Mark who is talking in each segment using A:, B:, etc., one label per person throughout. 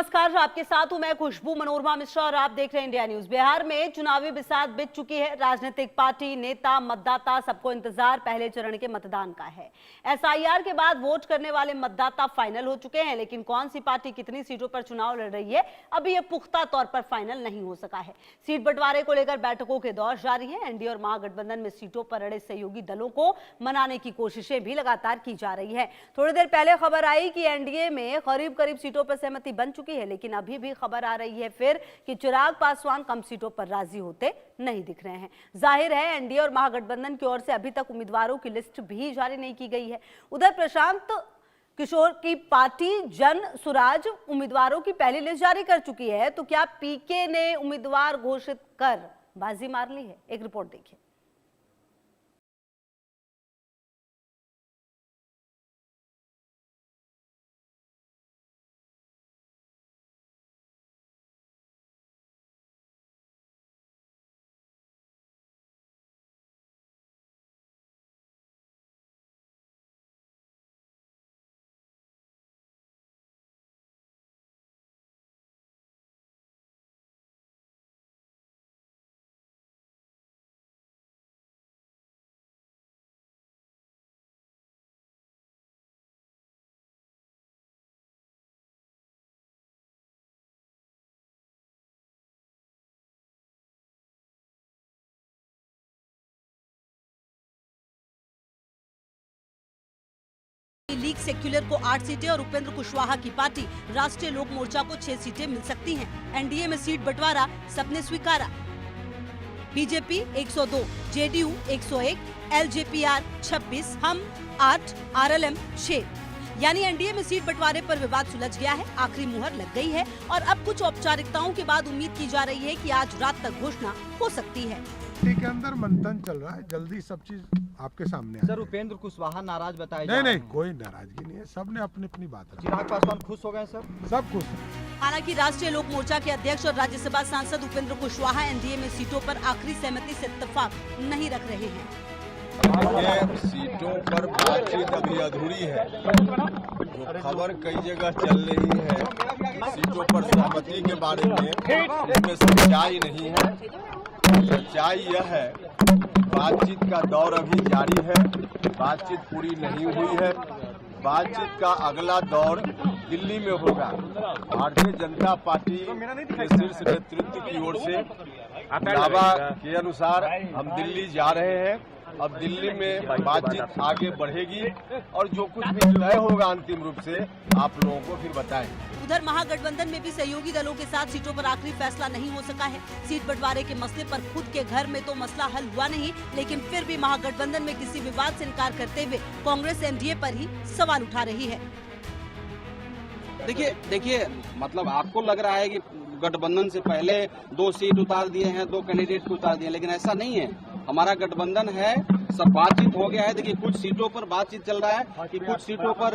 A: नमस्कार, आपके साथ हूं मैं खुशबू मनोरमा मिश्रा और आप देख रहे हैं इंडिया न्यूज। बिहार में चुनावी बिसात बीत चुकी है। राजनीतिक पार्टी, नेता, मतदाता सबको इंतजार पहले चरण के मतदान का है। एसआईआर के बाद वोट करने वाले मतदाता फाइनल हो चुके हैं, लेकिन कौन सी पार्टी कितनी सीटों पर चुनाव लड़ रही है अभी यह पुख्ता तौर पर फाइनल नहीं हो सका है। सीट बंटवारे को लेकर बैठकों के दौर जारी है। एनडीए और महागठबंधन में सीटों पर अड़े सहयोगी दलों को मनाने की कोशिशें भी लगातार की जा रही है। थोड़ी देर पहले खबर आई कि एनडीए में करीब करीब सीटों पर सहमति बन चुकी है, लेकिन अभी भी खबर आ रही है फिर कि चिराग पासवान कम सीटों पर राजी होते नहीं दिख रहे हैं। जाहिर है एनडीए और महागठबंधन की ओर से अभी तक उम्मीदवारों की लिस्ट भी जारी नहीं की गई है। उधर प्रशांत किशोर की पार्टी जन सुराज उम्मीदवारों की पहली लिस्ट जारी कर चुकी है, तो क्या पीके ने उम्मीदवार घोषित कर बाजी मार ली है? एक रिपोर्ट देखिए। लीग सेक्युलर को 8 सीटें और उपेंद्र कुशवाहा की पार्टी राष्ट्रीय लोक मोर्चा को 6 सीटें मिल सकती हैं। एनडीए में सीट बंटवारा सबने स्वीकारा। बीजेपी 102, जेडीयू 101, एलजेपीआर 26, हम 8, आरएलएम 6। यानी एनडीए में सीट बंटवारे पर विवाद सुलझ गया है। आखिरी मुहर लग गई है और अब कुछ औपचारिकताओं के बाद उम्मीद की जा रही है कि आज रात तक घोषणा हो सकती है।
B: के अंदर मंथन चल रहा है, जल्दी सब चीज आपके सामने
C: सर, उपेंद्र कुशवाहा नाराज बताए
B: नहीं, कोई नाराजगी नहीं है, सबने अपनी अपनी बात रखी।
C: चिराग पासवान खुश हो गए सर?
B: सब खुश है।
A: हालांकि राष्ट्रीय लोक मोर्चा के अध्यक्ष और राज्यसभा सांसद उपेंद्र कुशवाहा एनडीए में सीटों पर आखिरी सहमति से इत्तेफाक नहीं रख रहे हैं।
D: ये सीटों पर बातचीत अभी अधूरी है। जो खबर कई जगह चल रही है सीटों पर सहमति के बारे में, इसमें सच्चाई नहीं है। सच्चाई यह है बातचीत का दौर अभी जारी है, बातचीत पूरी नहीं हुई है। बातचीत का अगला दौर दिल्ली में होगा। भारतीय जनता पार्टी के शीर्ष नेतृत्व की ओर से दावा के अनुसार हम दिल्ली जा रहे हैं। अब दिल्ली में बातचीत आगे बढ़ेगी और जो कुछ भी तय होगा अंतिम रूप से आप लोगों को फिर बताएं।
A: उधर महागठबंधन में भी सहयोगी दलों के साथ सीटों पर आखिरी फैसला नहीं हो सका है। सीट बंटवारे के मसले पर खुद के घर में तो मसला हल हुआ नहीं, लेकिन फिर भी महागठबंधन में किसी विवाद से इनकार करते हुए कांग्रेस एनडीए पर ही सवाल उठा रही है।
E: देखिए मतलब आपको लग रहा है कि गठबंधन से पहले 2 सीट उतार दिए हैं, 2 कैंडिडेट को उतार दिए, लेकिन ऐसा नहीं है। हमारा गठबंधन है, सब बातचीत हो गया है। देखिए कुछ सीटों पर बातचीत चल रहा है कि कुछ सीटों पर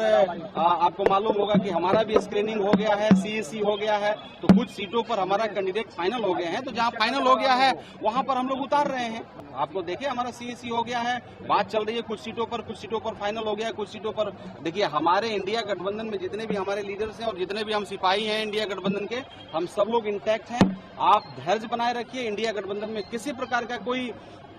E: आपको मालूम होगा कि हमारा भी स्क्रीनिंग हो गया है, सीएसी हो गया है, तो कुछ सीटों पर हमारा कैंडिडेट फाइनल हो गए हैं। तो जहां फाइनल हो गया है वहां पर हम लोग उतार रहे हैं। आपको देखिए हमारा सीएसी हो गया है, बात चल रही है कुछ सीटों पर फाइनल हो गया है, कुछ सीटों पर। देखिए हमारे इंडिया गठबंधन में जितने भी हमारे लीडर्स हैं और जितने भी हम सिपाही हैं इंडिया गठबंधन के, हम सब लोग इंटैक्ट हैं। आप धैर्य बनाए रखिए। इंडिया गठबंधन में किसी प्रकार का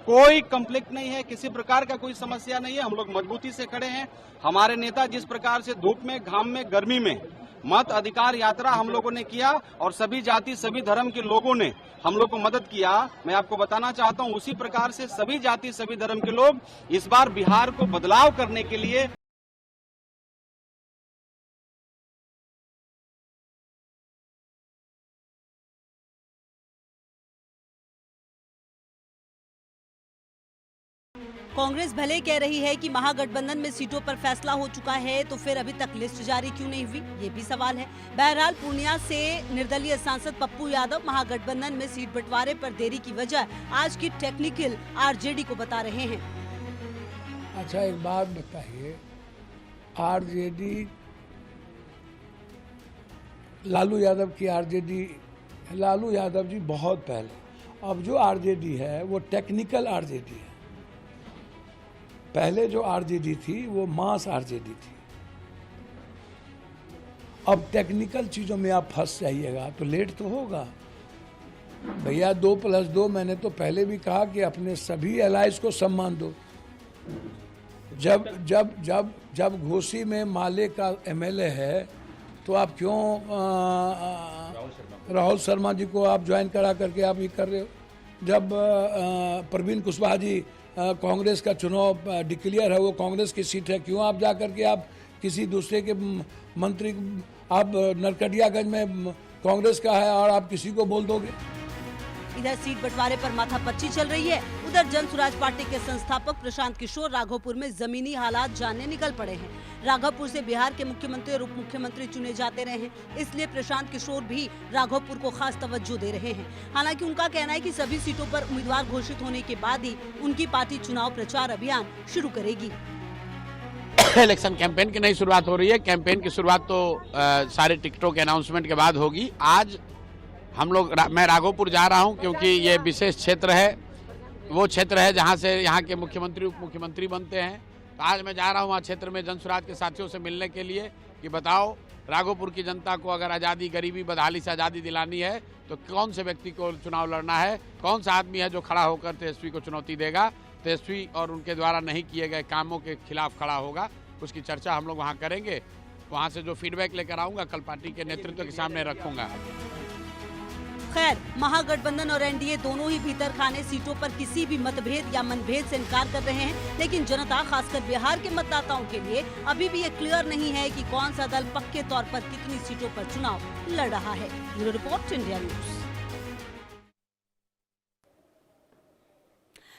E: कोई कंफ्लिक्ट नहीं है, किसी प्रकार का कोई समस्या नहीं है। हम लोग मजबूती से खड़े हैं। हमारे नेता जिस प्रकार से धूप में, घाम में, गर्मी में मत अधिकार यात्रा हम लोगों ने किया और सभी जाति सभी धर्म के लोगों ने हम लोग को मदद किया, मैं आपको बताना चाहता हूं उसी प्रकार से सभी जाति सभी धर्म के लोग इस बार बिहार को बदलाव करने के लिए
A: कांग्रेस भले कह रही है कि महागठबंधन में सीटों पर फैसला हो चुका है, तो फिर अभी तक लिस्ट जारी क्यों नहीं हुई, ये भी सवाल है। बहरहाल पूर्णिया से निर्दलीय सांसद पप्पू यादव महागठबंधन में सीट बंटवारे पर देरी की वजह आज की टेक्निकल आरजेडी को बता रहे हैं।
F: अच्छा एक बात बताइए, आरजेडी लालू यादव की आरजेडी, लालू यादव जी बहुत पहले, अब जो आरजेडी है वो टेक्निकल आरजेडी है। पहले जो आरजेडी थी वो मास आरजेडी थी अब टेक्निकल चीज़ों में आप फंस जाइएगा तो लेट तो होगा भैया। 2+2 मैंने तो पहले भी कहा कि अपने सभी एलाइज को सम्मान दो। जब जब जब जब घोसी में माले का एमएलए है तो आप क्यों राहुल शर्मा जी को आप ज्वाइन करा करके आप ये कर रहे हो? जब प्रवीण कुशवाहा जी कांग्रेस का चुनाव डिक्लेयर है, वो कांग्रेस की सीट है, क्यों आप जा करके आप किसी दूसरे के मंत्री, आप नरकटियागंज में कांग्रेस का है और आप किसी को बोल दोगे?
A: इधर सीट बंटवारे पर माथापच्ची चल रही है। उधर जन स्वराज पार्टी के संस्थापक प्रशांत किशोर राघोपुर में जमीनी हालात जानने निकल पड़े हैं। राघोपुर से बिहार के मुख्यमंत्री और उप मुख्यमंत्री चुने जाते रहे हैं, इसलिए प्रशांत किशोर भी राघोपुर को खास तवज्जो दे रहे हैं। हालांकि उनका कहना है कि सभी सीटों पर उम्मीदवार घोषित होने के बाद ही उनकी पार्टी चुनाव प्रचार अभियान शुरू करेगी।
G: इलेक्शन कैंपेन की नई शुरुआत हो रही है। कैंपेन की शुरुआत तो सारे टिकटों के अनाउंसमेंट के बाद होगी। आज मैं राघोपुर जा रहा हूं क्योंकि ये विशेष क्षेत्र है, वो क्षेत्र है जहां से यहाँ के मुख्यमंत्री उप मुख्यमंत्री बनते हैं। तो आज मैं जा रहा हूं वहाँ क्षेत्र में जन स्वराज के साथियों से मिलने के लिए कि बताओ राघोपुर की जनता को अगर आज़ादी, गरीबी, बदहाली से आज़ादी दिलानी है तो कौन से व्यक्ति को चुनाव लड़ना है, कौन सा आदमी है जो खड़ा होकर तेजस्वी को चुनौती देगा, तेजस्वी और उनके द्वारा नहीं किए गए कामों के खिलाफ खड़ा होगा। उसकी चर्चा हम लोग वहाँ करेंगे। वहाँ से जो फीडबैक लेकर आऊँगा कल पार्टी के नेतृत्व के सामने रखूँगा।
A: खैर, महागठबंधन और एनडीए दोनों ही भीतर खाने सीटों पर किसी भी मतभेद या मनभेद से इनकार कर रहे हैं, लेकिन जनता, खासकर बिहार के मतदाताओं के लिए अभी भी ये क्लियर नहीं है कि कौन सा दल पक्के तौर पर कितनी सीटों पर चुनाव लड़ रहा है। Bureau report, India news.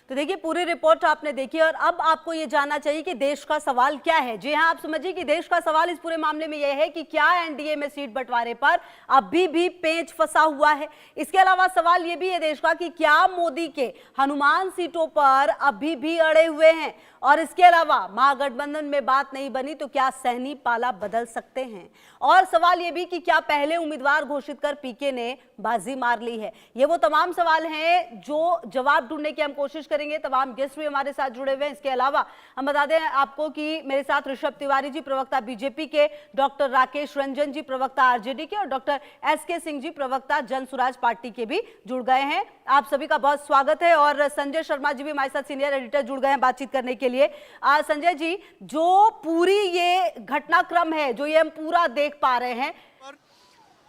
A: तो देखिए, पूरी रिपोर्ट आपने देखी और अब आपको ये जानना चाहिए कि देश का सवाल क्या है। जी हाँ, आप समझिए कि देश का सवाल इस पूरे मामले में यह है कि क्या एनडीए में सीट बंटवारे पर अभी भी पेंच फंसा हुआ है। इसके अलावा सवाल ये भी है देश का कि क्या मोदी के हनुमान सीटों पर अभी भी अड़े हुए हैं, और इसके अलावा महागठबंधन में बात नहीं बनी तो क्या सहनी पाला बदल सकते हैं। और सवाल ये भी कि क्या पहले उम्मीदवार घोषित कर पीके ने बाजी मार ली है। ये वो तमाम सवाल हैं जो जवाब ढूंढने की हम कोशिश करेंगे। तमाम गेस्ट भी हमारे साथ जुड़े हुए हैं। इसके अलावा हम बता दें आपको कि मेरे साथ ऋषभ तिवारी जी, प्रवक्ता बीजेपी के, डॉक्टर राकेश रंजन जी, प्रवक्ता आरजेडी के, और डॉक्टर एसके सिंह जी, प्रवक्ता जन स्वराज पार्टी के भी जुड़ गए हैं। आप सभी का बहुत स्वागत है। और संजय शर्मा जी भी हमारे साथ सीनियर एडिटर जुड़ गए हैं बातचीत करने के लिए। संजय जी, जो पूरी ये घटनाक्रम है, जो ये हम पूरा देख पा रहे हैं,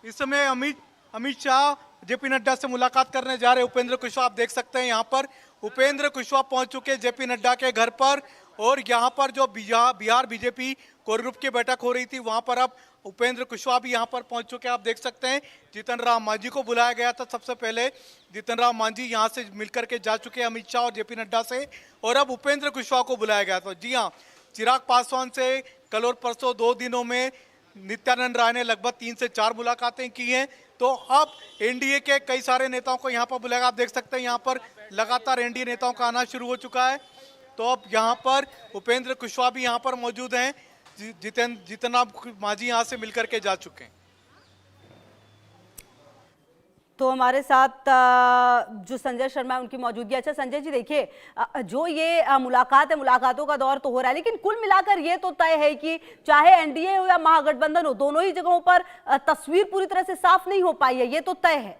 B: इस समय अमित शाह जेपी नड्डा से मुलाकात करने जा रहे उपेंद्र कुशवाहा, आप देख सकते हैं यहाँ पर उपेंद्र कुशवाहा पहुंच चुके जेपी नड्डा के घर पर। और यहाँ पर जो बिहार बीजेपी कोर ग्रुप की बैठक हो रही थी, वहां पर अब उपेंद्र कुशवाहा भी यहाँ पर पहुंच चुके हैं। आप देख सकते हैं जीतन राम मांझी को बुलाया गया था। सबसे पहले जीतन राम मांझी यहाँ से मिलकर के जा चुके हैं अमित शाह और जेपी नड्डा से, और अब उपेंद्र कुशवाहा को बुलाया गया था। जी हाँ, चिराग पासवान से कल और परसों 2 दिनों में नित्यानंद राय ने लगभग 3 से 4 मुलाकातें की हैं। तो अब एनडीए के कई सारे नेताओं को यहाँ पर बुलाया। आप देख सकते हैं यहाँ पर लगातार एनडीए नेताओं का आना शुरू हो चुका है। तो अब यहाँ पर उपेंद्र कुशवाहा भी यहाँ पर मौजूद हैं। जीतन राम मांझी यहाँ से मिलकर के जा चुके हैं।
A: तो हमारे साथ जो संजय शर्मा है उनकी मौजूदगी। अच्छा संजय जी, देखिए जो ये मुलाकात है, मुलाकातों का दौर तो हो रहा है, लेकिन कुल मिलाकर ये तो तय है कि चाहे एनडीए हो या महागठबंधन हो, दोनों ही जगहों पर तस्वीर पूरी तरह से साफ नहीं हो पाई है, ये तो तय है।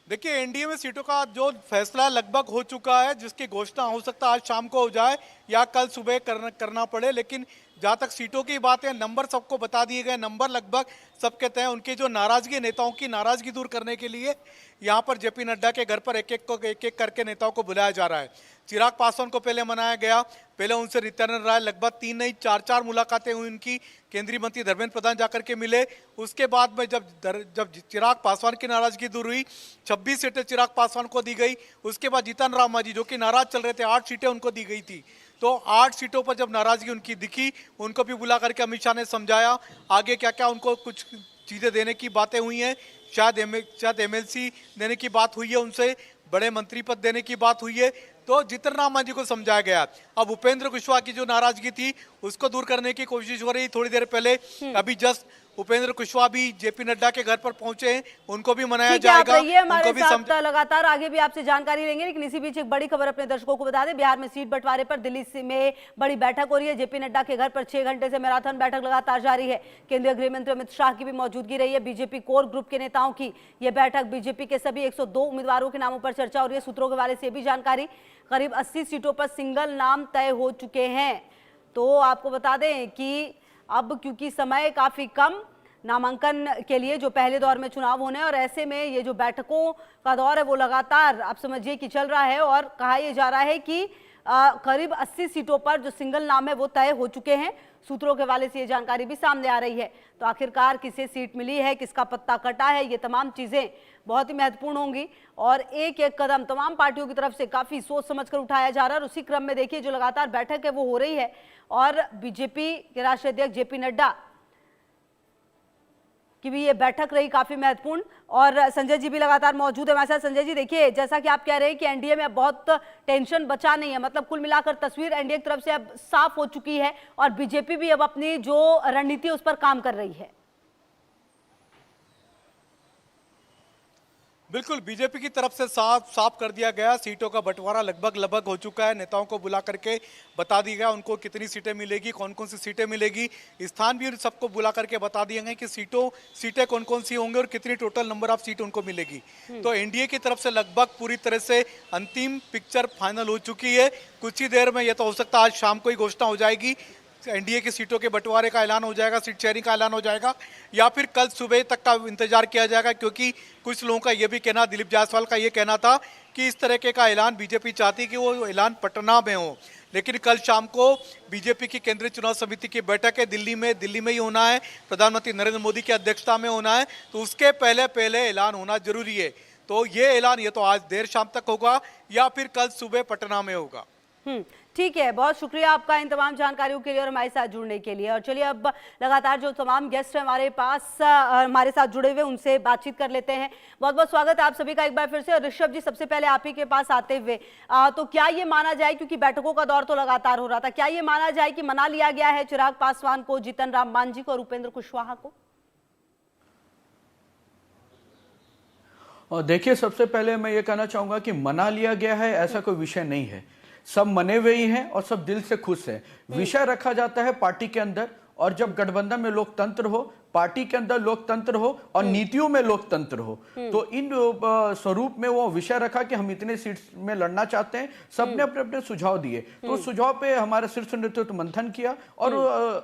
B: देखिए, एनडीए में सीटों का जो फैसला लगभग हो चुका है, जिसकी घोषणा हो सकता है आज शाम को हो जाए या कल सुबह करना पड़े। लेकिन जहां तक सीटों की बात है, नंबर सबको बता दिए गए, नंबर लगभग सबके तय। उनकी जो नाराजगी, नेताओं की नाराजगी दूर करने के लिए यहां पर जेपी नड्डा के घर पर एक एक करके नेताओं को बुलाया जा रहा है। चिराग पासवान को पहले मनाया गया, पहले उनसे नित्यानंद राय, लगभग 3 नहीं 4 मुलाकातें हुई उनकी। केंद्रीय मंत्री धर्मेंद्र प्रधान जाकर के मिले। उसके बाद में जब चिराग पासवान की नाराजगी दूर हुई, 26 सीटें चिराग पासवान को दी गई। उसके बाद जीतन राम मांझी जो कि नाराज चल रहे थे, 8 सीटें उनको दी गई थी। तो 8 सीटों पर जब नाराजगी उनकी दिखी, उनको भी बुला करके अमित शाह ने समझाया आगे क्या क्या उनको कुछ चीजें देने की बातें हुई हैं। शायद एमएलसी देने की बात हुई है, उनसे बड़े मंत्री पद देने की बात हुई है। तो जीतन राम मांझी को समझाया गया। अब उपेंद्र कुशवाहा की जो नाराजगी थी उसको दूर करने की कोशिश हो रही। थोड़ी देर पहले अभी जस्ट उपेंद्र कुशवाहा भी जेपी नड्डा के घर पर पहुंचे हैं, उनको भी मनाया
A: ठीक है, आप
B: जाएगा।
A: रहिए हमारे
B: उनको भी
A: साथ लगातार, आगे भी आपसे जानकारी लेंगे, लेकिन इसी बीच एक बड़ी खबर अपने दर्शकों को बता दें। बिहार में सीट बंटवारे पर दिल्ली में बड़ी बैठक हो रही है। जेपी नड्डा के घर पर 6 घंटे से मैराथन बैठक लगातार जारी है। केंद्रीय गृह मंत्री अमित शाह की भी मौजूदगी रही है। बीजेपी कोर ग्रुप के नेताओं की यह बैठक, बीजेपी के सभी 102 उम्मीदवारों के नामों पर चर्चा हो रही है। सूत्रों के हवाले से भी जानकारी, करीब 80 सीटों पर सिंगल नाम तय हो चुके हैं। तो आपको बता दें कि अब क्योंकि समय काफी कम नामांकन के लिए जो पहले दौर में चुनाव होने, और ऐसे में ये जो बैठकों का दौर है वो लगातार आप समझिए कि चल रहा है, और कहा यह जा रहा है कि करीब 80 सीटों पर जो सिंगल नाम है वो तय हो चुके हैं। सूत्रों के हवाले से ये जानकारी भी सामने आ रही है। तो आखिरकार किसे सीट मिली है, किसका पत्ता कटा है, ये तमाम चीजें बहुत ही महत्वपूर्ण होंगी, और एक एक कदम तमाम पार्टियों की तरफ से काफी सोच समझकर उठाया जा रहा है। और उसी क्रम में देखिए जो लगातार बैठक है वो हो रही है, और बीजेपी के राष्ट्रीय अध्यक्ष जेपी नड्डा की भी ये बैठक रही काफी महत्वपूर्ण। और संजय जी भी लगातार मौजूद है हमारे साथ। संजय जी देखिए, जैसा कि आप कह रहे हैं कि एनडीए में अब बहुत टेंशन बचा नहीं है, मतलब कुल मिलाकर तस्वीर एनडीए की तरफ से अब साफ हो चुकी है, और बीजेपी भी अब अपनी जो रणनीति उस पर काम कर रही है।
B: बिल्कुल, बीजेपी की तरफ से साफ कर दिया गया। सीटों का बंटवारा लगभग हो चुका है। नेताओं को बुला करके बता दिया गया उनको कितनी सीटें मिलेगी, कौन कौन सी सीटें मिलेगी। स्थान भी सबको बुला करके बता दिए गए कि सीटें कौन कौन सी होंगी और कितनी टोटल नंबर ऑफ सीट उनको मिलेगी। तो एनडीए की तरफ से लगभग पूरी तरह से अंतिम पिक्चर फाइनल हो चुकी है। कुछ ही देर में यह तो हो सकता है आज शाम को ही घोषणा हो जाएगी, एनडीए की सीटों के बंटवारे का ऐलान हो जाएगा, सीट शेयरिंग का ऐलान हो जाएगा, या फिर कल सुबह तक का इंतजार किया जाएगा। क्योंकि कुछ लोगों का यह भी कहना, दिलीप जायसवाल का यह कहना था कि इस तरह का ऐलान बीजेपी चाहती कि वो ऐलान पटना में हो, लेकिन कल शाम को बीजेपी की केंद्रीय चुनाव समिति की बैठक है दिल्ली में ही होना है, प्रधानमंत्री नरेंद्र मोदी की अध्यक्षता में होना है, तो उसके पहले ऐलान होना जरूरी है। तो ये ऐलान ये तो आज देर शाम तक होगा या फिर कल सुबह पटना में होगा।
A: ठीक है, बहुत शुक्रिया आपका इन तमाम जानकारियों के लिए और हमारे साथ जुड़ने के लिए। और चलिए अब लगातार जो तमाम गेस्ट हैं हमारे पास हमारे साथ जुड़े हुए, उनसे बातचीत कर लेते हैं। बहुत बहुत स्वागत है आप सभी का एक बार फिर से। और ऋषभ जी, सबसे पहले आप ही के पास आते हुए, तो क्या ये माना जाए, क्योंकि बैठकों का दौर तो लगातार हो रहा था, क्या ये माना जाए कि मना लिया गया है चिराग पासवान को, जीतन राम मांझी को और उपेंद्र कुशवाहा को?
H: और देखिए, सबसे पहले मैं ये कहना चाहूंगा कि मना लिया गया है ऐसा कोई विषय नहीं है। सब मने हुए ही हैं और सब दिल से खुश हैं। विषय रखा जाता है पार्टी के अंदर, और जब गठबंधन में लोकतंत्र हो, पार्टी के अंदर लोकतंत्र हो और नीतियों में लोकतंत्र हो, तो इन स्वरूप में वो विषय रखा कि हम इतने सीट में लड़ना चाहते हैं। सबने अपने अपने सुझाव दिए, तो सुझाव पे हमारे शीर्ष नेतृत्व मंथन किया, और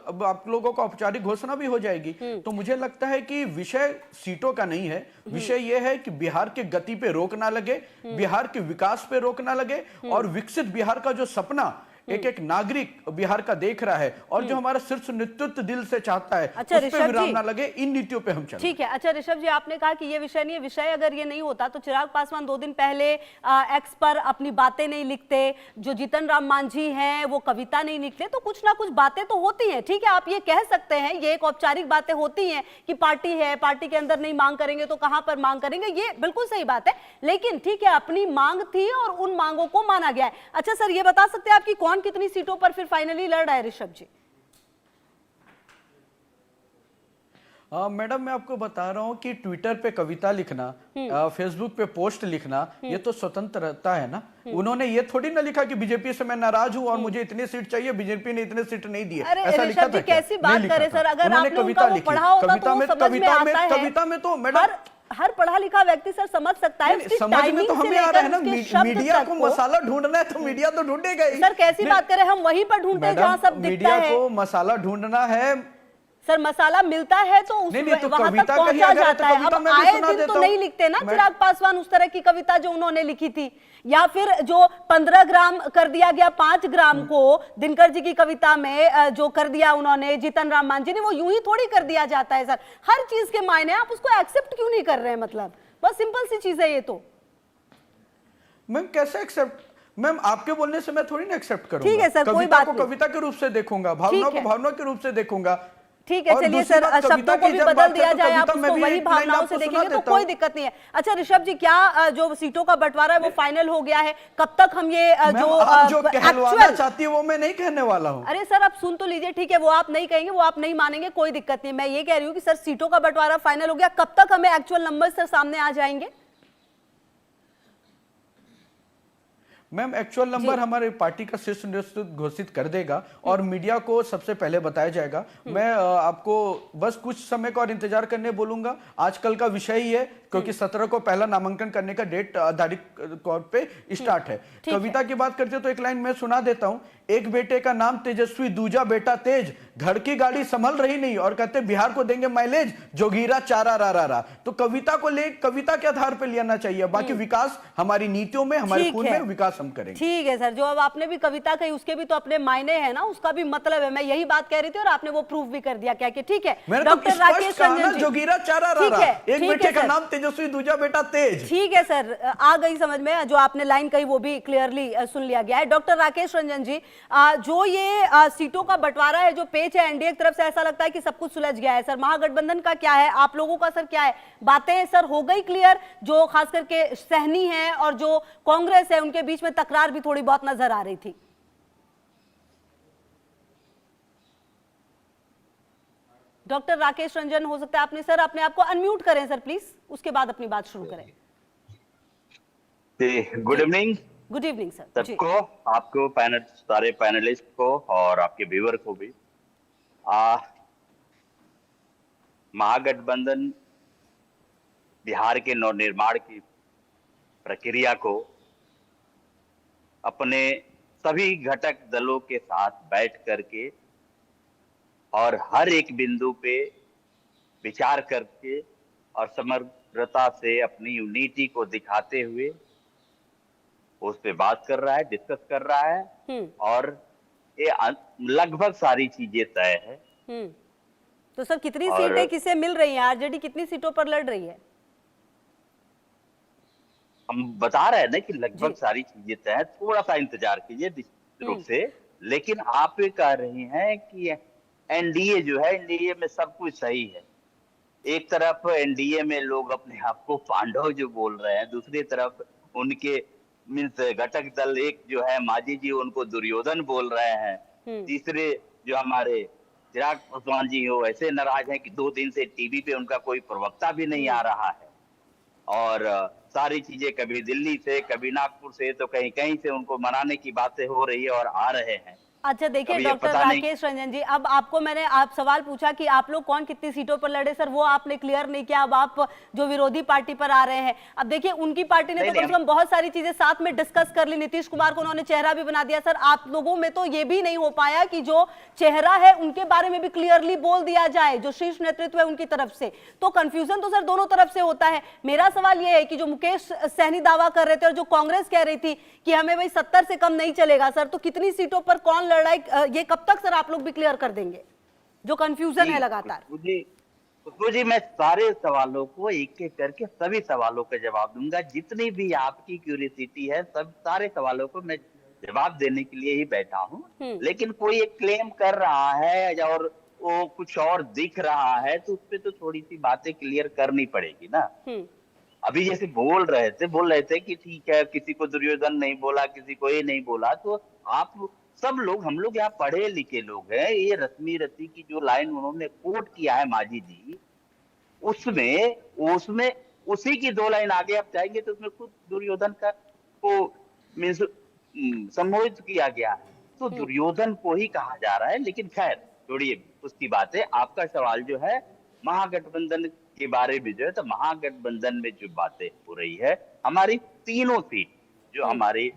H: अब आप लोगों को औपचारिक घोषणा भी हो जाएगी। तो मुझे लगता है कि विषय सीटों का नहीं है, विषय यह है कि बिहार के गति पे रोक ना लगे, बिहार के विकास पे रोक ना लगे, और विकसित बिहार का जो सपना एक एक नागरिक बिहार का देख रहा है, और जो हमारा शीर्ष नेतृत्व दिल से चाहता है,
A: अच्छा,
H: उस पे विराम ना लगे, इन नीतियों पे हम चलें।
A: ठीक है। अच्छा ऋषभ जी, आपने कहा कि ये विषय नहीं है। विषय अगर ये नहीं होता तो चिराग पासवान 2 दिन पहले एक्स पर अपनी बातें नहीं लिखते, जो जीतन राम मांझी हैं वो कविता नहीं लिखते, तो कुछ ना कुछ बातें तो होती हैं। ठीक है, आप ये कह सकते हैं, ये एक औपचारिक बातें होती हैं कि पार्टी है, पार्टी के अंदर नहीं मांग करेंगे तो कहां पर मांग करेंगे, ये बिल्कुल सही बात है। लेकिन ठीक है, अपनी मांग थी और उन मांगों को माना गया है। अच्छा सर, ये बता सकते हैं आप कि कौन कितनी सीटों पर फिर फाइनली लड़ रहा है ऋषभ जी?
H: मैडम, मैं आपको बता रहा हूं कि ट्विटर पे कविता लिखना, फेसबुक पे पोस्ट लिखना, ये तो स्वतंत्रता है ना। उन्होंने ये थोड़ी ना लिखा कि बीजेपी से मैं नाराज हूं और मुझे इतनी सीट चाहिए, बीजेपी ने इतने सीट नहीं दिए, ऐसा लिखा था?
A: कैसी बात करें सर, अगर आपने कविता लिखी,
H: कविता में तो मैडम
A: हर पढ़ा लिखा व्यक्ति सर समझ सकता है।
H: समझ में तो हमें आ रहा है ना, मीडिया को मसाला ढूंढना है तो मीडिया तो ढूंढेगा ही।
A: सर कैसी बात करें, हम वहीं पर ढूंढते हैं जहां सब दिखता है।
H: मीडिया को मसाला ढूंढना है
A: सर, मसाला मिलता है तो उस वहां तक पहुंचा जाता है। अब आए दिन तो नहीं लिखते ना चिराग पासवान उस तरह की कविता जो उन्होंने लिखी थी, या फिर जो 15 ग्राम कर दिया गया 5 ग्राम को दिनकर जी की कविता में जो कर दिया उन्होंने जीतन राम मांझी ने, वो यूं ही थोड़ी कर दिया जाता है सर। हर चीज के मायने आप उसको एक्सेप्ट क्यों नहीं कर रहे हैं? मतलब बस सिंपल सी चीज है ये तो।
H: मैम कैसे एक्सेप्ट? मैम आपके बोलने से मैं थोड़ी ना एक्सेप्ट करूंगा।
A: ठीक है सर, कोई बात नहीं।
H: कविता के रूप से देखूंगा, भावना को भावना के रूप से देखूंगा।
A: ठीक है,
H: और
A: चलिए
H: दूसरी
A: सर,
H: बात,
A: शब्दों
H: कविता
A: को
H: की
A: भी
H: जब
A: बदल
H: बात
A: दिया
H: है तो
A: जाए, आप
H: कविता में
A: उसको
H: भी
A: वही
H: एक लाइन
A: भावनाओं
H: आपको
A: से
H: सुना
A: देखेंगे तो
H: देता
A: कोई
H: हूं।
A: दिक्कत नहीं है। अच्छा ऋषभ जी, क्या जो सीटों का बंटवारा है वो फाइनल हो गया है? कब तक हम ये
H: मैम,
A: जो
H: आप जो कहलवाना
A: एक्चुअल,
H: चाहती है वो मैं नहीं कहने वाला हूँ।
A: अरे सर आप सुन तो लीजिए, ठीक है, वो आप नहीं कहेंगे, वो आप नहीं मानेंगे, कोई दिक्कत नहीं। मैं ये कह रही हूँ कि सर सीटों का बंटवारा फाइनल हो गया, कब तक हमें एक्चुअल नंबर सर सामने आ जाएंगे?
H: मैम, एक्चुअल नंबर हमारे पार्टी का शीर्ष नेतृत्व घोषित कर देगा और मीडिया को सबसे पहले बताया जाएगा। मैं आपको बस कुछ समय का और इंतजार करने बोलूंगा। आजकल का विषय ही है, क्योंकि 17 को पहला नामांकन करने का डेट आधिकारिक तौर पे स्टार्ट है। कविता की बात करते तो एक लाइन मैं सुना देता हूं। एक बेटे का नाम तेजस्वी, दूजा बेटा तेज, घर की गाड़ी संभल रही नहीं और कहते बिहार को देंगे माइलेज, जोगीरा चारा रा रा रा। तो कविता को ले, कविता के आधार पर लेना चाहिए। बाकी विकास हमारी नीतियों में, हमारे खून में विकास हम करेंगे।
A: ठीक है सर, जो अब आपने भी कविता कही उसके भी तो अपने मायने हैं ना, उसका भी मतलब है। मैं यही बात कह रही थी और आपने वो प्रूफ भी कर दिया क्या कि ठीक है। डॉक्टर राकेश रंजन जी,
H: जोगीरा चारा रा रा, एक बेटे का नाम तेजस्वी, दूजा बेटा तेज।
A: ठीक है सर, आ गई समझ में, जो आपने लाइन कही वो भी क्लियरली सुन लिया गया है। डॉक्टर राकेश रंजन जी, जो ये सीटों का बंटवारा है, जो पेच है एनडीए की तरफ से, ऐसा लगता है कि सब कुछ सुलझ गया है। सर महागठबंधन का क्या है, आप लोगों का सर क्या है, बातें सर हो गई क्लियर? जो खास करके सहनी है और जो कांग्रेस है उनके बीच में तकरार भी थोड़ी बहुत नजर आ रही थी। डॉक्टर राकेश रंजन, हो सकता है आपने सर अपने आप को अनम्यूट करें सर प्लीज, उसके बाद अपनी बात शुरू करें।
I: Good evening.
A: Good evening sir.
I: सबको, आपको, पैनल, सारे पैनलिस्ट को और आपके व्यूअर को भी। महागठबंधन बिहार के नवनिर्माण की प्रक्रिया को अपने सभी घटक दलों के साथ बैठ करके और हर एक बिंदु पे विचार करके और समग्रता से अपनी यूनिटी को दिखाते हुए उस पे बात कर रहा है, डिस्कस कर रहा है और ये लगभग सारी चीजें तय है।
A: तो सर कितनी सीटें किसे मिल रही हैं? आरजेडी कितनी सीटों पर लड़ रही है?
I: हम बता रहे हैं ना कि लगभग सारी चीजें तय है, थोड़ा सा इंतजार कीजिए निश्चित रूप से। लेकिन आप ये कह रही हैं कि एनडीए जो है, एनडीए में सब कुछ सही है। एक तरफ एनडीए में लोग अपने आप को पांडव जो बोल रहे हैं, दूसरी तरफ उनके मीन्स घटक दल एक जो है माजी जी, उनको दुर्योधन बोल रहे हैं। तीसरे जो हमारे चिराग पासवान जी हो, ऐसे नाराज हैं कि 2 दिन से टीवी पे उनका कोई प्रवक्ता भी नहीं आ रहा है। और सारी चीजें कभी दिल्ली से, कभी नागपुर से, तो कहीं कहीं से उनको मनाने की बातें हो रही है और आ रहे हैं।
A: अच्छा देखिए डॉक्टर राकेश रंजन जी, अब आपको मैंने आप सवाल पूछा कि आप लोग कौन कितनी सीटों पर लड़े, सर वो आपने क्लियर नहीं किया। अब आप जो विरोधी पार्टी पर आ रहे हैं, अब देखिए उनकी पार्टी ने तो कम से कम बहुत सारी चीजें साथ में डिस्कस कर ली। नीतीश कुमार को उन्होंने चेहरा भी बना दिया। सर आप लोगों में तो ये भी नहीं हो पाया कि जो चेहरा है उनके बारे में भी क्लियरली बोल दिया जाए, जो शीर्ष नेतृत्व है उनकी तरफ से। तो कंफ्यूजन तो सर दोनों तरफ से होता है। मेरा सवाल ये है कि जो मुकेश सहनी दावा कर रहे थे और जो कांग्रेस कह रही थी कि हमें भाई 70 से कम नहीं चलेगा, सर तो कितनी सीटों पर कौन लड़ रहा है, ये कब तक सर आप लोग भी क्लियर कर देंगे, जो कंफ्यूजन है लगातार?
I: खुशबू जी, मैं सारे सवालों को एक एक करके सभी सवालों का जवाब दूंगा। जितनी भी आपकी क्यूरियोसिटी है, सब सारे सवालों को मैं जवाब देने के लिए ही बैठा हूँ। लेकिन कोई एक क्लेम कर रहा है और वो कुछ और दिख रहा है, तो उस पर तो थोड़ी सी बातें क्लियर करनी पड़ेगी ना। अभी जैसे बोल रहे थे कि ठीक है, किसी को दुर्योधन नहीं बोला, किसी को ये नहीं बोला, तो आप सब लोग, हम लोग यहाँ पढ़े लिखे लोग हैं। ये रश्मि रति की जो लाइन उन्होंने कोट किया है माजी जी, उसमें उसी की 2 लाइन आगे आप जाएंगे तो उसमें खुद दुर्योधन का को मीन्स संबोधित किया गया है। तो दुर्योधन को ही कहा जा रहा है। लेकिन खैर छोड़िए उसकी बातें। आपका सवाल जो है महागठबंधन के बारे में जो है, तो महागठबंधन में जो बातें हो रही है, हमारी तीनों सीट जो हमारे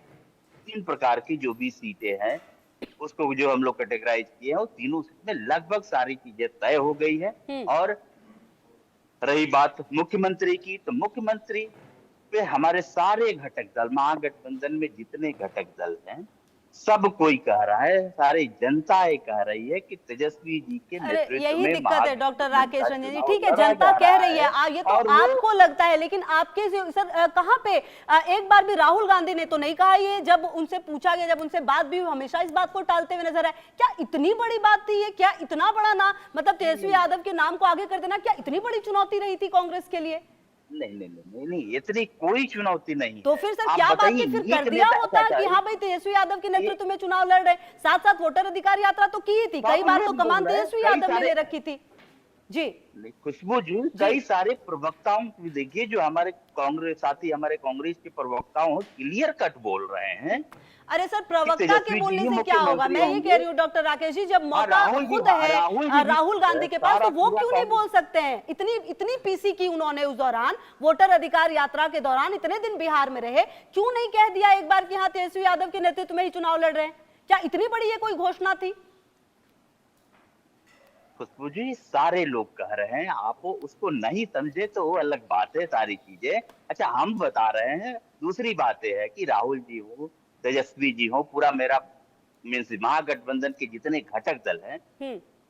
I: 3 प्रकार की जो भी सीटें हैं, उसको जो हम लोग कैटेगराइज किए हैं, वो तीनों सीट में लगभग सारी चीजें तय हो गई है। और रही बात मुख्यमंत्री की, तो मुख्यमंत्री पे हमारे सारे घटक दल, महागठबंधन में जितने घटक दल हैं, सब कोई कह रहा है, सारी जनता ये कह रही है कि तेजस्वी जी के
A: अरे
I: नेतृत्व
A: यही
I: में
A: दिक्कत है डॉक्टर राकेश रंजन जी।
I: चुनाव
A: ठीक है,
I: लड़ा
A: जनता
I: जा
A: कह
I: रहा
A: रही है, ये तो
I: और वो
A: आपको लगता है, लेकिन आपके सर कहाँ पे एक बार भी राहुल गांधी ने तो नहीं कहा ये, जब उनसे पूछा गया, जब उनसे बात भी हुई, हमेशा इस बात को टालते हुए नजर आए। क्या इतनी बड़ी बात थी ये? क्या इतना बड़ा ना, मतलब तेजस्वी यादव के नाम को आगे कर देना क्या इतनी बड़ी चुनौती रही थी कांग्रेस के लिए?
I: नहीं, इतनी कोई चुनौती नहीं
A: तो
I: है।
A: फिर सर
I: आप
A: क्या बात
I: बताइए,
A: थी, फिर
I: एक
A: कर दिया
I: नेता
A: होता
I: ऐसा
A: कि
I: है,
A: हाँ भाई तेजस्वी यादव के नेतृत्व में चुनाव लड़ रहे, साथ साथ वोटर अधिकार यात्रा तो की ही थी, कई बार तो कमान तेजस्वी यादव ने ले रखी थी। जी
I: खुशबू जी, कई सारे प्रवक्ताओं को देखिए, जो हमारे कांग्रेस साथी, हमारे कांग्रेस के प्रवक्ताओं क्लियर कट बोल रहे हैं।
A: अरे सर, प्रवक्ता के
I: तेजस्वी
A: बोलने
I: जी
A: से क्या होगा?
I: मुख्यमंत्री
A: मैं ये कह रही हूँ डॉक्टर राकेश जी, जब मौका खुद है राहुल गांधी के पास, तो वो क्यों नहीं बोल सकते हैं? इतनी पीसी की उन्होंने उस दौरान, वोटर अधिकार यात्रा के दौरान इतने दिन बिहार में रहे, क्यों नहीं कह दिया एक बार कि हाँ तेजस्वी यादव के नेतृत्व में ही चुनाव लड़ रहे हैं? क्या इतनी बड़ी ये कोई घोषणा थी?
I: खुशबू जी, सारे लोग कह रहे हैं, आप उसको नहीं समझे तो वो अलग बात है, सारी चीजें। अच्छा, हम बता रहे हैं। दूसरी बात यह है कि राहुल जी हो, तेजस्वी जी हो, पूरा मेरा मीन्स महागठबंधन के जितने घटक दल हैं,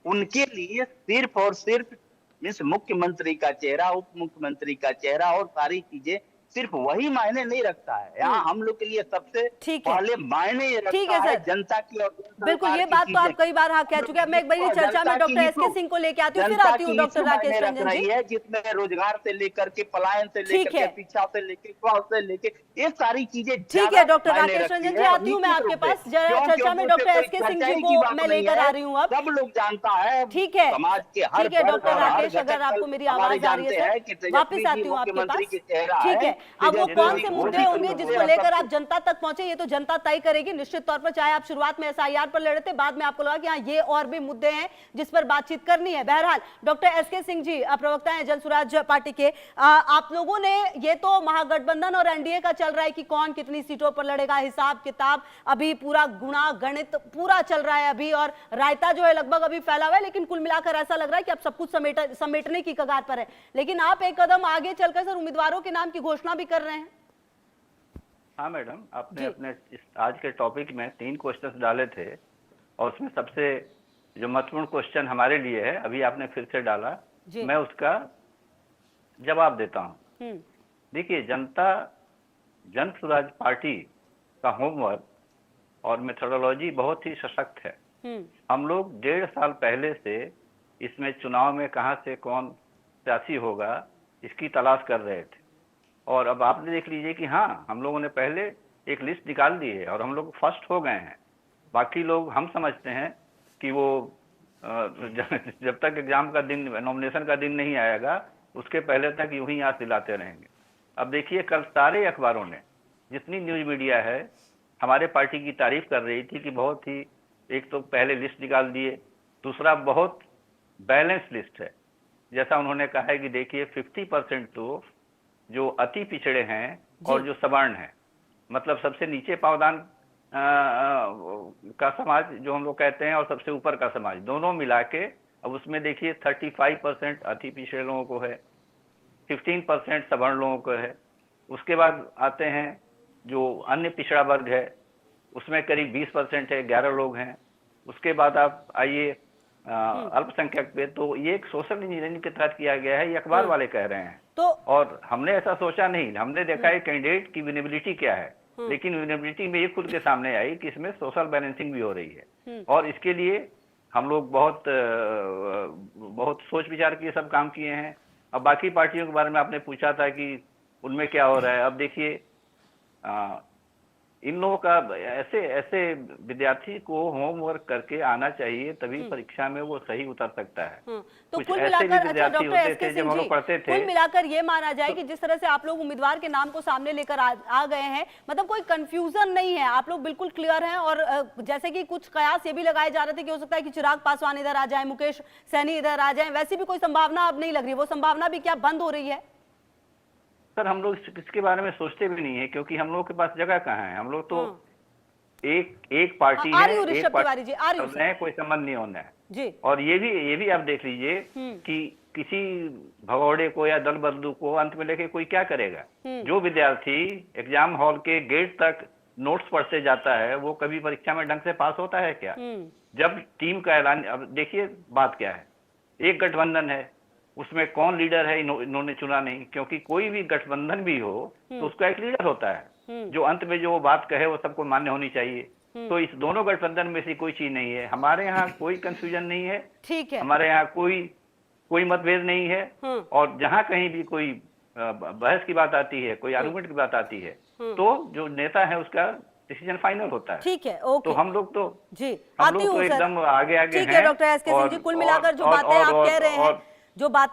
I: उनके लिए सिर्फ और सिर्फ मीन्स मुख्यमंत्री का चेहरा, उप मुख्यमंत्री का चेहरा और सारी चीजें, सिर्फ वही मायने नहीं रखता है। यहाँ हम लोग के लिए सबसे पहले मायने ये रखता है जनता की। और
A: बिल्कुल, ये बात तो आप कई बार हाँ कह चुके हैं। मैं एक बड़ी चर्चा में डॉक्टर एसके सिंह को लेके आती हूँ, फिर आती हूँ डॉक्टर राकेश रंजन जी।
I: जिसमें रोजगार से लेकर के पलायन से लेकर के शिक्षा से लेकर स्वास्थ्य से लेकर ये सारी चीजें।
A: ठीक है डॉक्टर राकेश रंजन जी, आती हूँ मैं आपके पास चर्चा में। डॉक्टर एसके सिंह जी को मैं लेकर आ रही हूँ अब।
I: सब लोग जानता है,
A: ठीक है
I: समाज के हर,
A: ठीक है डॉक्टर राकेश, अगर आपको मेरी आवाज आ रही है सर, वापिस आती हूँ आपके पास। ठीक है, अब वो कौन से मुद्दे होंगे जिसको लेकर आप जनता तक पहुंचे, ये तो जनता तय करेगी निश्चित तौर पर। चाहे आप शुरुआत में एसआईआर पर लड़े थे, बाद में आपको लगा कि हाँ ये और भी मुद्दे हैं जिस पर बातचीत करनी है। बहरहाल डॉक्टर एसके सिंह जी, प्रवक्ता हैं जन स्वराज पार्टी के, आप लोगों ने, ये तो महागठबंधन और एनडीए का चल रहा है कि कौन कितनी सीटों पर लड़ेगा, हिसाब किताब अभी पूरा गुणा गणित पूरा चल रहा है अभी, और रायता जो है लगभग अभी फैला हुआ है, लेकिन कुल मिलाकर ऐसा लग रहा है कि अब सब कुछ समेटने की कगार पर है। लेकिन आप एक कदम आगे चलकर सर उम्मीदवारों के नाम की घोषणा भी कर रहे हैं।
J: हाँ मैडम, आपने अपने इस आज के टॉपिक में 3 क्वेश्चंस डाले थे, और उसमें सबसे जो महत्वपूर्ण क्वेश्चन हमारे लिए है, अभी आपने फिर से डाला, मैं उसका जवाब देता हूँ। देखिए, जन स्वराज पार्टी का होमवर्क और मेथोडोलॉजी बहुत ही सशक्त है। हम लोग 1.5 साल पहले से इसमें चुनाव में कहाँ से कौन प्रत्याशी होगा इसकी तलाश कर रहे थे, और अब आपने देख लीजिए कि हाँ, हम लोगों ने पहले एक लिस्ट निकाल दी है और हम लोग फर्स्ट हो गए हैं। बाकी लोग, हम समझते हैं कि वो जब तक एग्जाम का दिन, नॉमिनेशन का दिन नहीं आएगा, उसके पहले तक यूं ही आस दिलाते रहेंगे। अब देखिए, कल सारे अखबारों ने, जितनी न्यूज मीडिया है, हमारे पार्टी की तारीफ कर रही थी कि बहुत ही, एक तो पहले लिस्ट निकाल दिए, दूसरा बहुत बैलेंस लिस्ट है। जैसा उन्होंने कहा है कि देखिए 50% तो जो अति पिछड़े हैं और जो सवर्ण हैं, मतलब सबसे नीचे पावदान का समाज जो हम लोग कहते हैं और सबसे ऊपर का समाज, दोनों मिला के, अब उसमें देखिए 35% अति पिछड़े लोगों को है, 15% सवर्ण लोगों को है। उसके बाद आते हैं जो अन्य पिछड़ा वर्ग है, उसमें करीब 20% है, 11 लोग हैं। उसके बाद आप आइए अल्पसंख्यक पे, तो ये एक सोशल इंजीनियरिंग के तहत किया गया है, ये अखबार वाले कह रहे हैं। तो और हमने ऐसा सोचा नहीं, हमने देखा है कैंडिडेट की विनेबिलिटी क्या है, लेकिन विनेबिलिटी में ये खुद के सामने आई कि इसमें सोशल बैलेंसिंग भी हो रही है, और इसके लिए हम लोग बहुत सोच विचार किए, सब काम किए हैं। अब बाकी पार्टियों के बारे में आपने पूछा था कि उनमें क्या हो रहा है। अब देखिए, इन लोगों का ऐसे विद्यार्थी को होमवर्क करके आना चाहिए, तभी परीक्षा में वो सही उतर सकता है।
A: तो कुल मिलाकर, अच्छा डॉक्टर एसके सिंह जी, कुल मिलाकर ये माना जाए कि जिस तरह से आप लोग उम्मीदवार के नाम को सामने लेकर आ गए हैं, मतलब कोई कंफ्यूजन नहीं है, आप लोग बिल्कुल क्लियर हैं। और जैसे कि कुछ कयास ये भी लगाए जा रहे थे कि हो सकता है कि चिराग पासवान इधर आ जाए, मुकेश सैनी इधर आ जाए, वैसी भी कोई संभावना अब नहीं लग रही, वो संभावना भी क्या बंद हो रही है?
J: सर, हम लोग इसके बारे में सोचते भी नहीं है, क्योंकि हम लोग के पास जगह कहाँ है। हम लोग तो एक पार्टी है, कोई संबंध नहीं होना है जी। और ये भी आप देख लीजिए कि किसी भगौड़े को या दल बदलू को अंत में लेके कोई क्या करेगा। जो विद्यार्थी एग्जाम हॉल के गेट तक नोट्स पढ़ते जाता है वो कभी परीक्षा में ढंग से पास होता है क्या? जब टीम का ऐलान, अब देखिए बात क्या है, एक गठबंधन है, उसमें कौन लीडर है इन्होंने चुना नहीं, क्योंकि कोई भी गठबंधन भी हो तो उसका एक लीडर होता है जो अंत में जो वो बात कहे वो सबको मान्य होनी चाहिए। तो इस दोनों गठबंधन में से कोई चीज नहीं है। हमारे यहाँ कोई कंफ्यूजन नहीं है,
A: ठीक है,
J: हमारे यहाँ कोई मतभेद नहीं है, और जहाँ कहीं भी कोई बहस की बात आती है, कोई आर्गुमेंट की बात आती है, तो जो नेता है उसका डिसीजन फाइनल होता है।
A: ठीक है, ओके।
J: तो हम लोग तो
A: एकदम
J: आगे हैं।
A: ठीक है डॉक्टर एस के सिंह जी, कुल मिलाकर जो बातें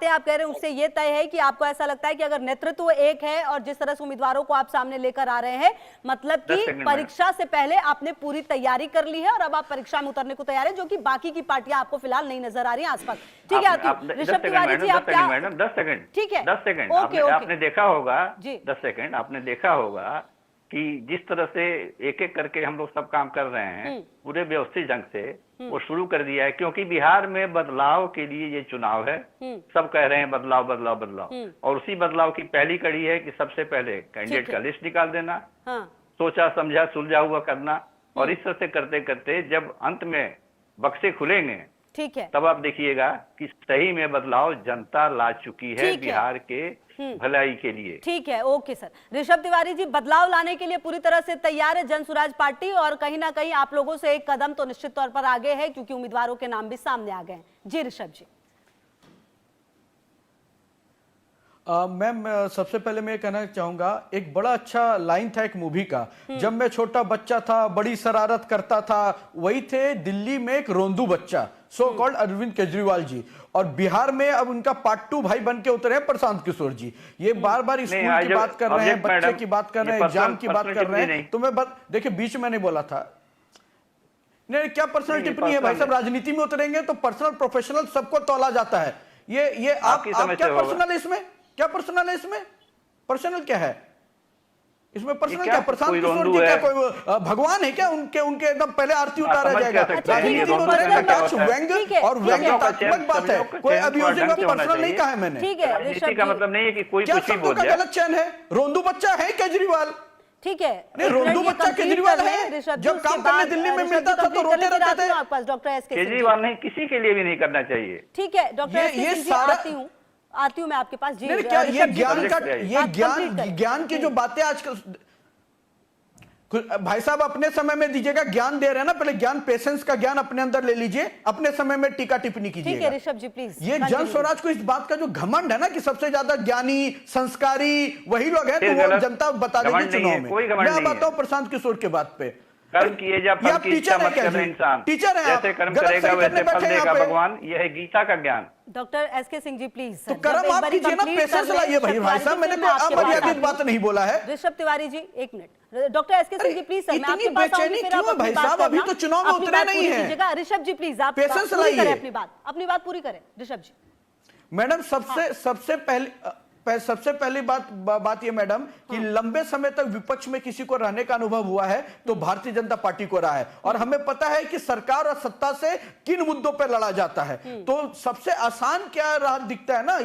A: आप कह रहे हैं, उससे ये तय है कि आपको ऐसा लगता है कि अगर नेतृत्व एक है और जिस तरह से उम्मीदवारों को आप सामने लेकर आ रहे हैं, मतलब कि परीक्षा से पहले आपने पूरी तैयारी कर ली है और अब आप परीक्षा में उतरने को तैयार है, जो कि बाकी की पार्टियां आपको फिलहाल नहीं नजर आ रही हैं आसपास। ठीक है ऋषभ तिवारी जी, आप क्या,
J: मैडम 10 सेकंड,
A: ठीक है
J: 10 सेकंड, आपने देखा होगा 10 सेकंड, आपने देखा होगा कि जिस तरह से एक एक करके हम लोग सब काम कर रहे हैं पूरे व्यवस्थित ढंग से वो शुरू कर दिया है, क्योंकि बिहार में बदलाव के लिए ये चुनाव है। सब कह रहे हैं बदलाव बदलाव बदलाव, और उसी बदलाव की पहली कड़ी है कि सबसे पहले कैंडिडेट का लिस्ट निकाल देना, सोचा समझा सुलझा हुआ करना, और इस तरह से करते करते जब अंत में बक्से खुलेंगे,
A: ठीक है,
J: तब आप देखिएगा कि सही में बदलाव जनता ला चुकी है बिहार के भलाई के लिए।
A: ठीक है, ओके सर। ऋषभ तिवारी जी, बदलाव लाने के लिए पूरी तरह से तैयार है जन सुराज पार्टी, और कहीं ना कहीं आप लोगों से एक कदम तो निश्चित तौर पर आगे है, क्योंकि उम्मीदवारों के नाम भी सामने आ गए हैं। जी ऋषभ जी।
H: मैम सबसे पहले मैं कहना चाहूंगा, एक बड़ा अच्छा लाइन था एक मूवी का, जब मैं छोटा बच्चा था बड़ी शरारत करता था, वही थे दिल्ली में एक रोंदू बच्चा, सो कॉल्ड अरविंद केजरीवाल जी, और बिहार में अब उनका पार्ट 2 भाई बन के उतरे हैं प्रशांत किशोर जी। ये बार बार स्कूल की बात कर रहे हैं, बच्चे की बात कर रहे हैं, एग्जाम की बात कर रहे हैं, तो मैं देखिए बीच में नहीं बोला था, नहीं क्या पर्सनल टिप्पणी है भाई साहब, राजनीति में उतरेंगे तो पर्सनल प्रोफेशनल सबको तौला जाता है। ये आप क्या पर्सनल है इसमें, क्या पर्सनल है इसमें, पर्सनल क्या है इसमें, पर्सनल क्या, प्रशांत किशोर जी क्या कोई भगवान है क्या, उनके एकदम पहले आरती उतारा जाएगा, राजनीति में उतरेगा, व्यंग और व्यंग्यात्मक बात है, कोई अभियोजन पर्सनल नहीं कहा है मैंने।
A: ठीक है,
J: ऋषभ का मतलब नहीं है कि कोई
H: क्या
J: कुछ भी
H: शब्दों का गलत चयन है, रोंदू बच्चा है केजरीवाल,
A: ठीक है,
H: नहीं रोंदू बच्चा केजरीवाल है, जब काम करने दिल्ली में मिलता था तो रोते रहते थे।
A: डॉक्टर एस के
J: केजरीवाल नहीं, किसी के लिए भी नहीं करना चाहिए।
A: ठीक है डॉक्टर एस के सिंह जी, आती हूँ मैं आपके पास। जी
H: क्या ये ज्ञान का, ये ज्ञान की जो बातें आजकल भाई साहब अपने समय में दीजिएगा, ज्ञान दे रहे हैं ना, पहले ज्ञान पेशेंस का ज्ञान अपने अंदर ले लीजिए, अपने समय में टीका टिप्पणी कीजिए।
A: ठीक है ऋषभ जी प्लीज।
H: ये जन स्वराज को इस बात का जो घमंड है ना कि सबसे ज्यादा ज्ञानी संस्कारी वही लोग हैं, तो वो जनता बता देगी चुनाव में। मैं बताता हूँ प्रशांत किशोर के बात पे,
J: कर्म किए जा फल की इच्छा मत करे इंसान,
H: टीचर है,
J: जैसे कर्म करेगा वैसे फल देगा भगवान, यह है गीता का ज्ञान।
A: डॉक्टर एस के सिंह जी प्लीज।
H: तो कर्म आप कीजिए ना, पेशेंस लाइए भाई साहब, मैंने कोई अमर्यादित बात नहीं बोला है।
A: ऋषभ तिवारी जी एक मिनट, डॉक्टर एस के सिंह जी प्लीज,
H: इतनी बेचैनी क्यों है भाई साहब, अभी तो चुनाव में उतरे नहीं है।
A: ऋषभ जी प्लीज आप
H: पेशेंस लाइए,
A: अपनी बात पूरी करें ऋषभ जी।
H: मैडम सबसे पहली बात ये मैडम कि लंबे समय तक विपक्ष में किसी को रहने का अनुभव हुआ है तो भारतीय जनता पार्टी को रहा है, और हमें पता है कि सरकार और सत्ता से किन मुद्दों पर लड़ा जाता है, तो सबसे आसान क्या राह दिखता है ना, ये